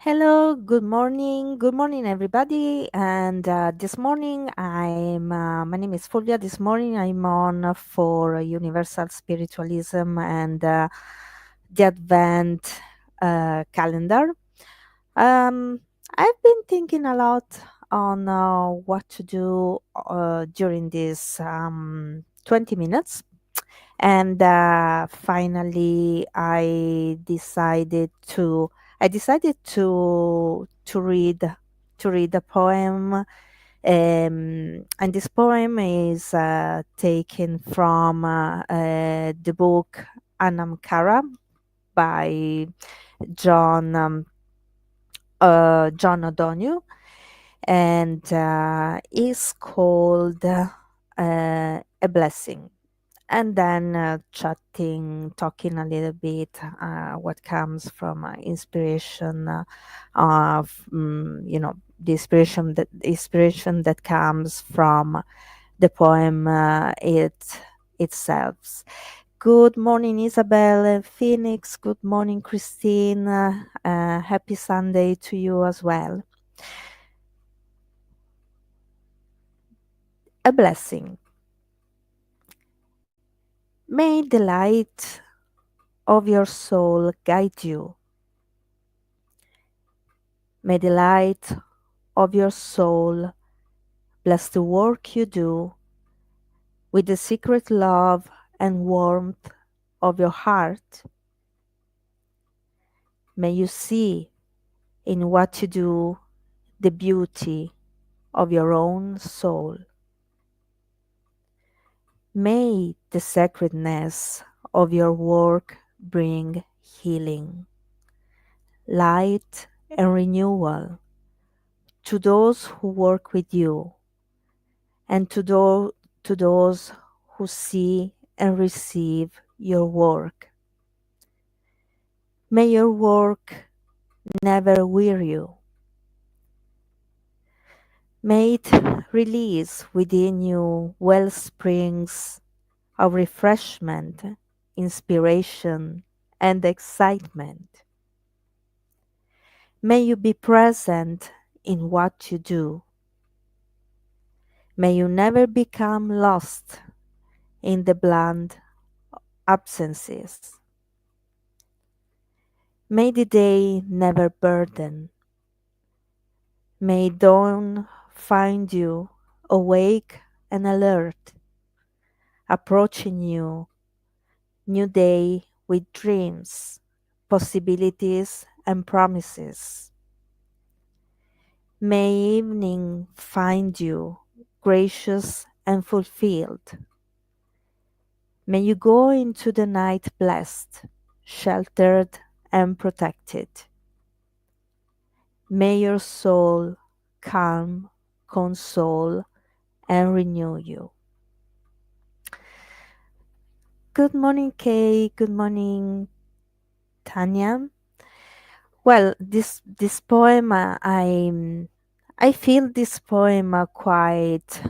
Hello, good morning, everybody. And this morning, my name is Fulvia. This morning, I'm on for Universal Spiritualism and the Advent Calendar. Um, I've been thinking a lot on what to do during these 20 minutes. And finally, I decided to read a poem, and this poem is taken from the book Anamkara by John John O'Donoghue, and is called A Blessing. And then talking a little bit what comes from inspiration of the inspiration that comes from the poem itself. Good morning, Isabel Phoenix. Good morning, Christine. Happy Sunday to you as well. A blessing. May the light of your soul guide you. May the light of your soul bless the work you do with the secret love and warmth of your heart. May you see in what you do the beauty of your own soul. May the sacredness of your work bring healing, light, and renewal to those who work with you and to those who see and receive your work. May your work never weary you. May it release within you well springs of refreshment, inspiration, and excitement. May you be present in what you do. May you never become lost in the bland absences. May the day never burden. May dawn find you awake and alert, approaching you new day with dreams, possibilities, and promises. May evening find you gracious and fulfilled. May you go into the night blessed, sheltered, and protected. May your soul calm, console, and renew you. Good morning, Kay. Good morning, Tanya. Well, this poem, I feel this poem quite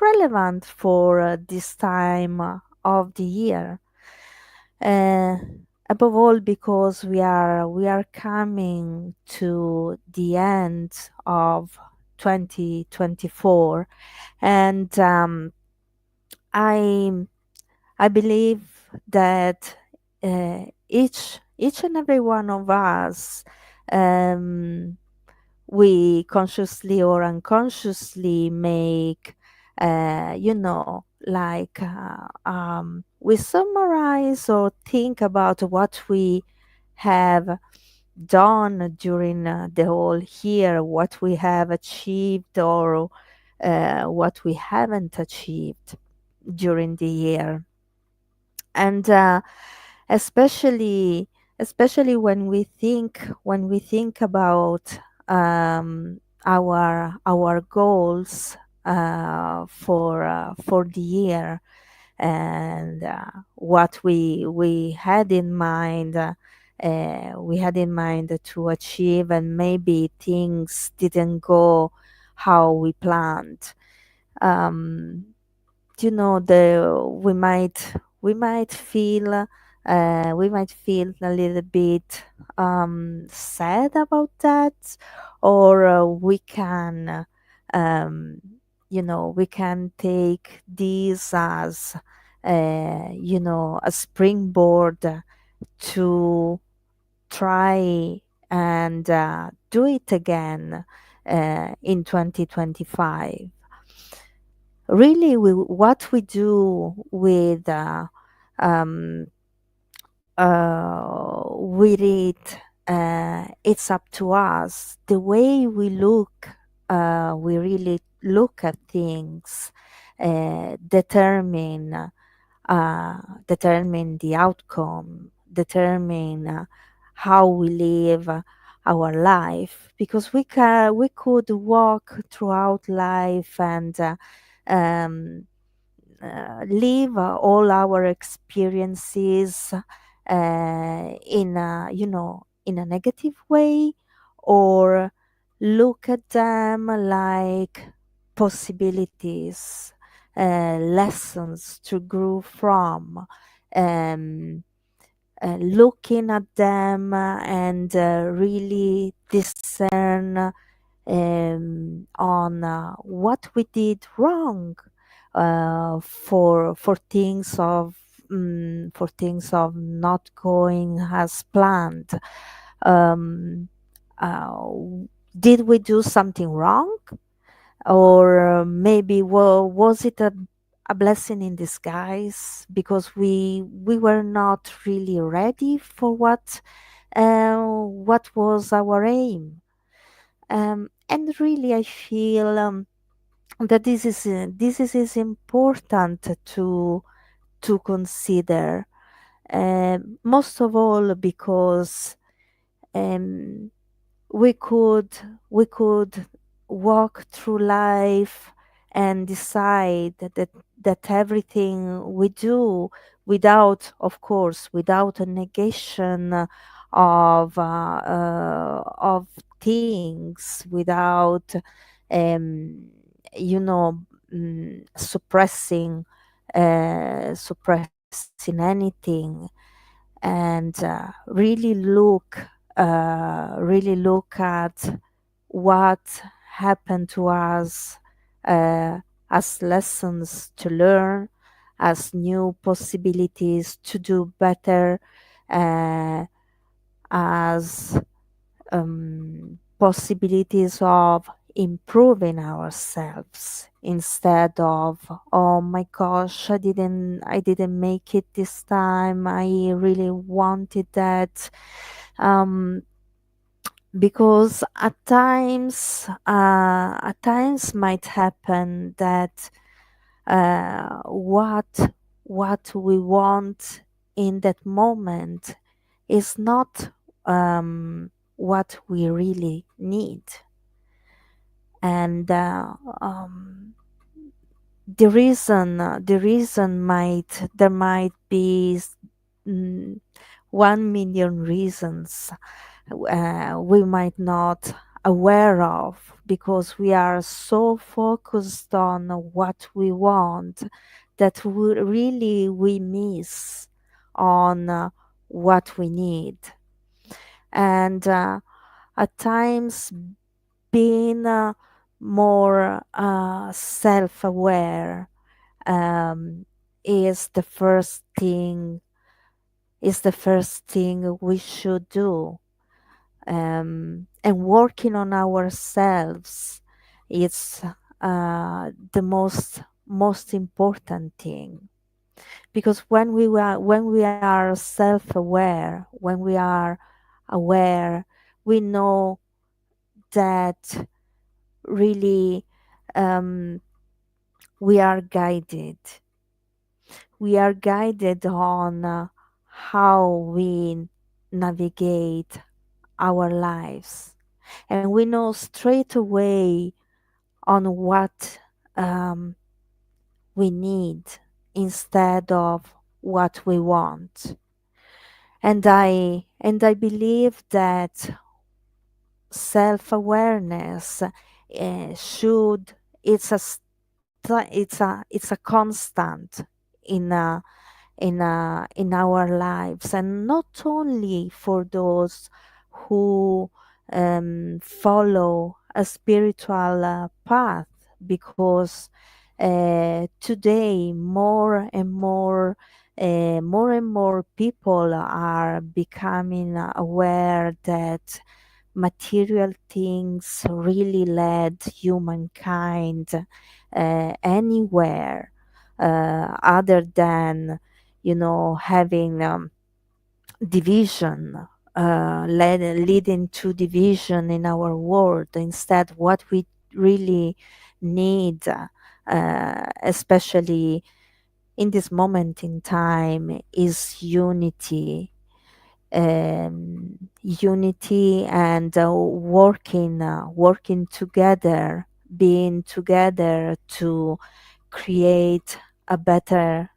relevant for this time of the year. Uh, Above all, because we are coming to the end of 2024, and I I believe that each and every one of us, um, we consciously or unconsciously make, we summarize or think about what we have done during the whole year, what we have achieved or what we haven't achieved during the year. And especially when we think about our goals for the year, and what we had in mind, to achieve, and maybe things didn't go how we planned. um, the we might feel We might feel a little bit sad about that, or we can, um, we can take this as, a springboard to try and do it again in 2025. Really, what we do um, with it, it's up to us. The way we really look at things, determine determine the outcome, determine how we live our life. Because we could walk throughout life and um, live all our experiences in a negative way, or look at them like possibilities, lessons to grow from, um, looking at them and really discern on what we did wrong, for things of not going as planned. Um, uh, did we do something wrong, or maybe was it a blessing in disguise because we were not really ready for what was our aim. And really, I feel that this is important to consider, most of all because um, we could we could walk through life and decide that everything we do, without, of course, without a negation of things, without um, you know suppressing anything, and really look at what happened to us, uh, as lessons to learn, as new possibilities to do better, uh, as possibilities of improving ourselves, instead of, oh my gosh, I didn't make it this time, I really wanted that. um, because at times might happen that what we want in that moment is not what we really need. And the reason might there might be mm, 1 million reasons we might not aware of, because we are so focused on what we want that we miss on what we need. And at times, being more self-aware um, is the first thing we should do. And working on ourselves is the most important thing, because when we are self-aware, when we are aware, we know that really um, we are guided. We are guided on how we navigate our lives, and we know straight away on what um, we need instead of what we want. And I believe that self-awareness should it's a constant in in our lives, and not only for those who follow a spiritual path, because today more and more people are becoming aware that material things really led humankind anywhere other than, having division, leading to division in our world. Instead, what we really need, especially in this moment in time, is unity. Unity and working together, being together to create a better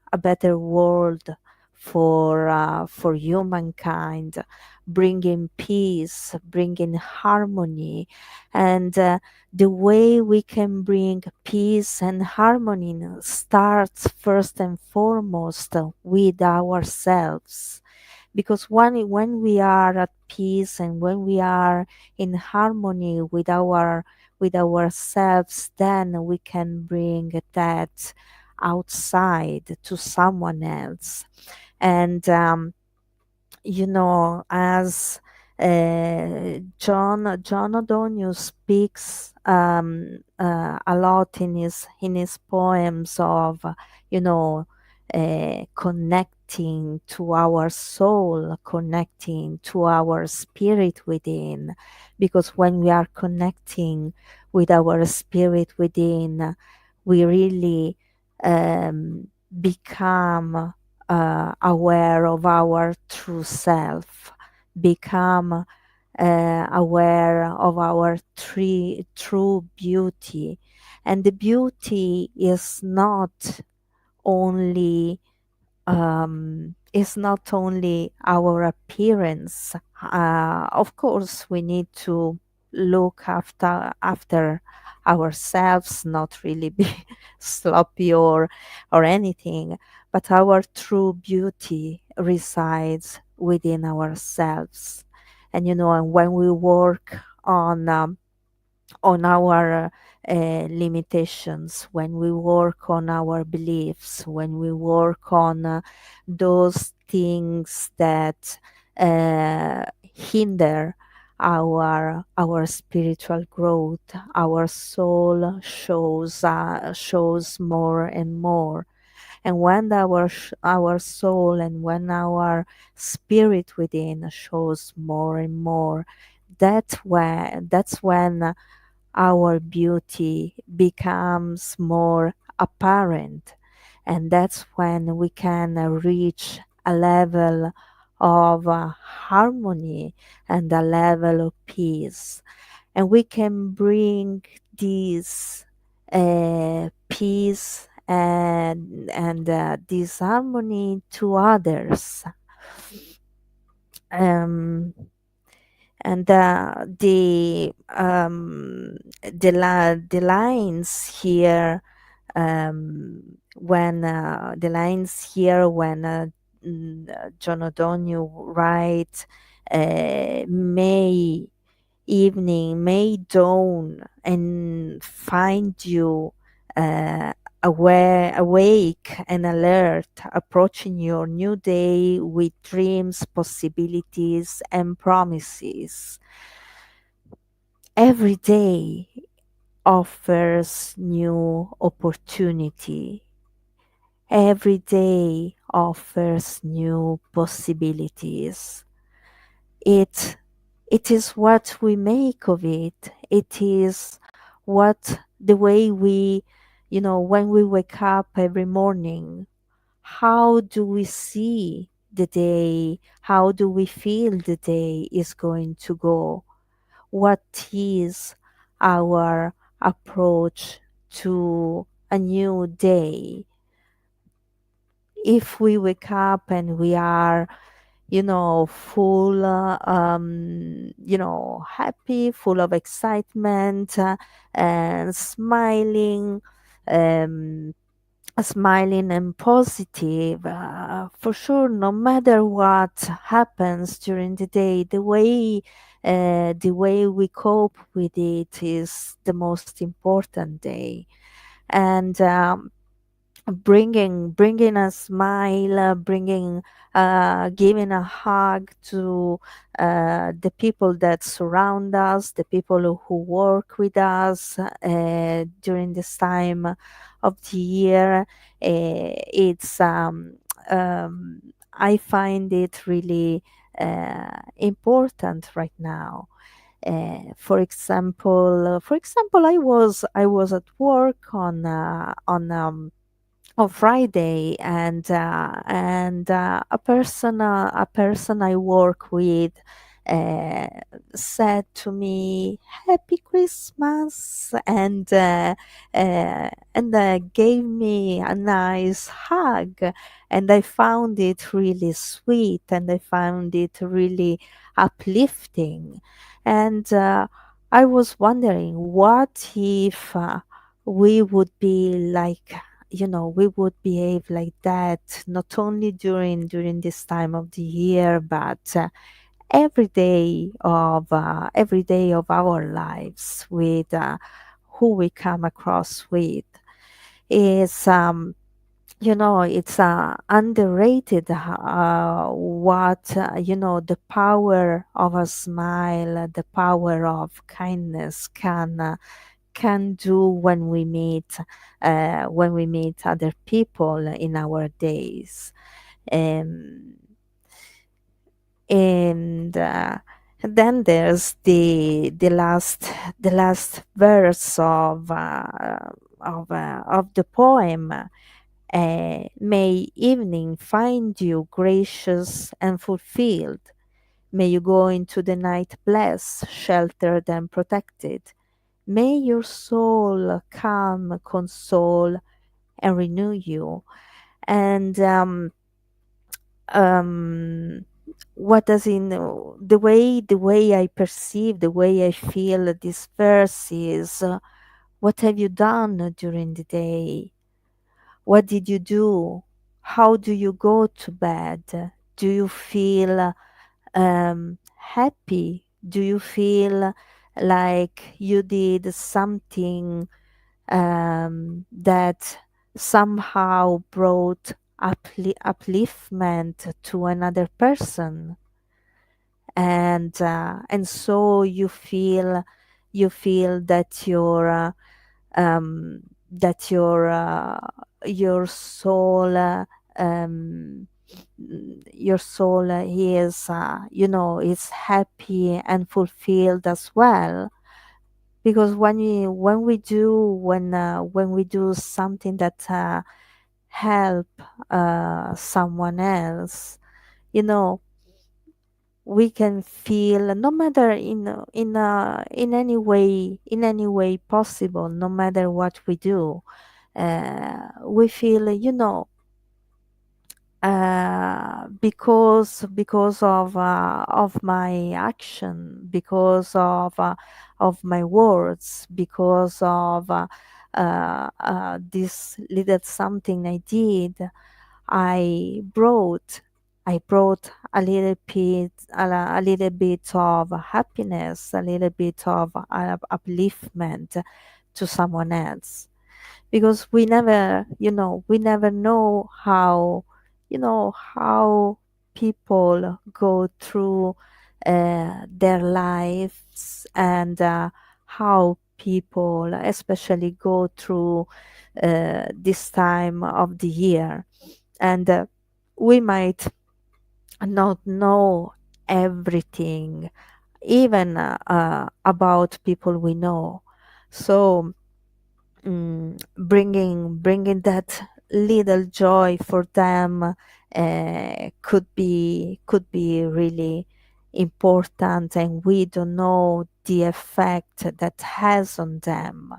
world for humankind, bringing peace, bringing harmony, and the way we can bring peace and harmony starts first and foremost with ourselves, because when we are at peace and when we are in harmony with ourselves, then we can bring that outside to someone else. And as John O'Donnell speaks a lot in his poems of, connecting to our soul, connecting to our spirit within, because when we are connecting with our spirit within, we really become aware of our true self, become aware of our true beauty. And the beauty is not only our appearance. Of course, we need to look after ourselves, not really be sloppy or anything, but our true beauty resides within ourselves. And when we work on our limitations, when we work on our beliefs, when we work on those things that hinder our spiritual growth, our soul shows more and more. And when our soul and when our spirit within shows more and more, that's when our beauty becomes more apparent. And that's when we can reach a level of harmony and a level of peace. And we can bring this peace and this harmony to others. Um, and the lines here, when John O'Donnell writes, may may dawn and find you uh, awake and alert, approaching your new day with dreams, possibilities, and promises. Every day offers new opportunity. Every day offers new possibilities. It it is what we make of it. It is what the way when we wake up every morning, how do we see the day? How do we feel the day is going to go? What is our approach to a new day? If we wake up and we are full, happy, full of excitement, and smiling, um, smiling and positive, for sure, no matter what happens during the day, the way we cope with it is the most important day. And bringing a smile, giving a hug to the people that surround us, the people who work with us during this time of the year. It's I find it really important right now. For example, I was at work on Friday, and a person I work with uh, said to me, "Happy Christmas," and gave me a nice hug, and I found it really sweet, and I found it really uplifting, and I was wondering what if we would be like, we would behave like that not only during this time of the year, but every day of our lives with who we come across with. Is It's underrated what the power of a smile, the power of kindness can do when we meet other people in our days. Um, and then there's the last verse of the poem. May evening find you gracious and fulfilled. May you go into the night blessed, sheltered and protected. May your soul come, console, and renew you. And um, what does in the way I perceive, the way I feel this verse is, what have you done during the day? What did you do? How do you go to bed? Do you feel happy? Do you feel like you did something that somehow brought upliftment to another person, and so you feel that um, your soul your soul is happy and fulfilled as well, because when we do something that help someone else, you know we can feel, no matter in any way possible, no matter what we do, we feel, because of my action, because of my words, because of this little something I did. I brought I brought a little bit of happiness, a little bit of upliftment to someone else, because we never know how people go through their lives, and how people especially go through this time of the year, and we might not know everything, even about people we know. So bringing that little joy for them could be really important, and we don't know the effect that has on them.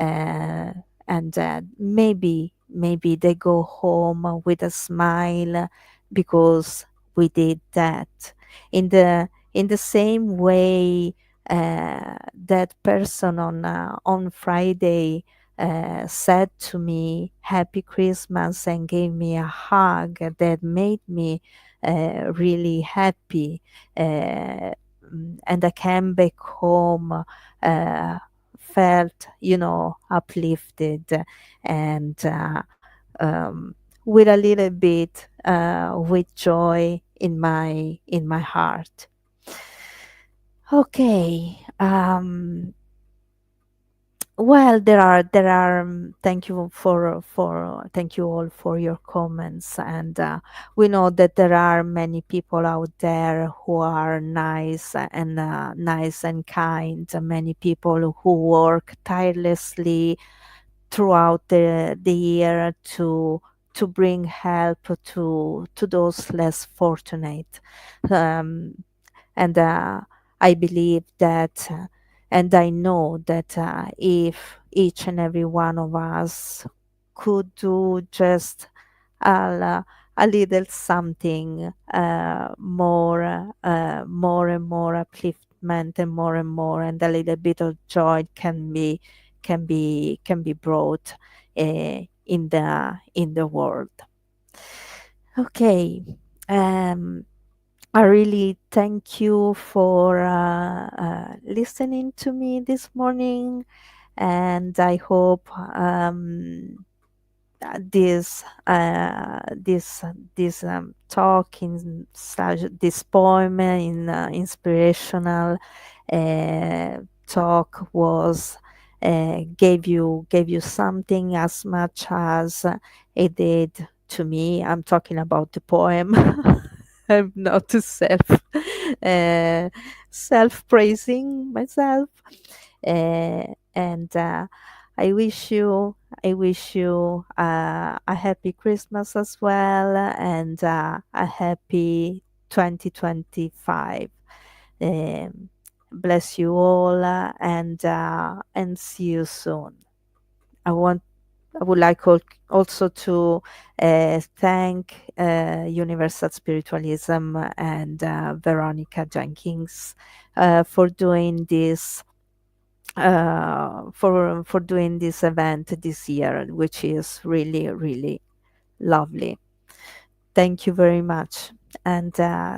uh, and maybe they go home with a smile because we did that, in the same way that person on Friday said to me Happy Christmas and gave me a hug that made me really happy. And I came back home, felt, uplifted, and with a little bit with joy in my heart. Okay. Well, thank you thank you all for your comments, and we know that there are many people out there who are nice and kind. Many people who work tirelessly throughout the year to bring help to those less fortunate. Um, and I believe that, and I know that if each and every one of us could do just a little something more and more upliftment and more, and a little bit of joy can be brought in the world. Okay. Um, I really thank you for listening to me this morning, and I hope this talk in slash this poem in inspirational talk was gave you something as much as it did to me. I'm talking about the poem. I'm not to uh, self praising myself, and I wish you a happy Christmas as well, and a happy 2025. Um, Bless you all, and see you soon. I want I would like also to thank Universal Spiritualism and Veronica Jenkins for doing this for doing this event this year, which is really really lovely. Thank you very much, and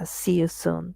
see you soon.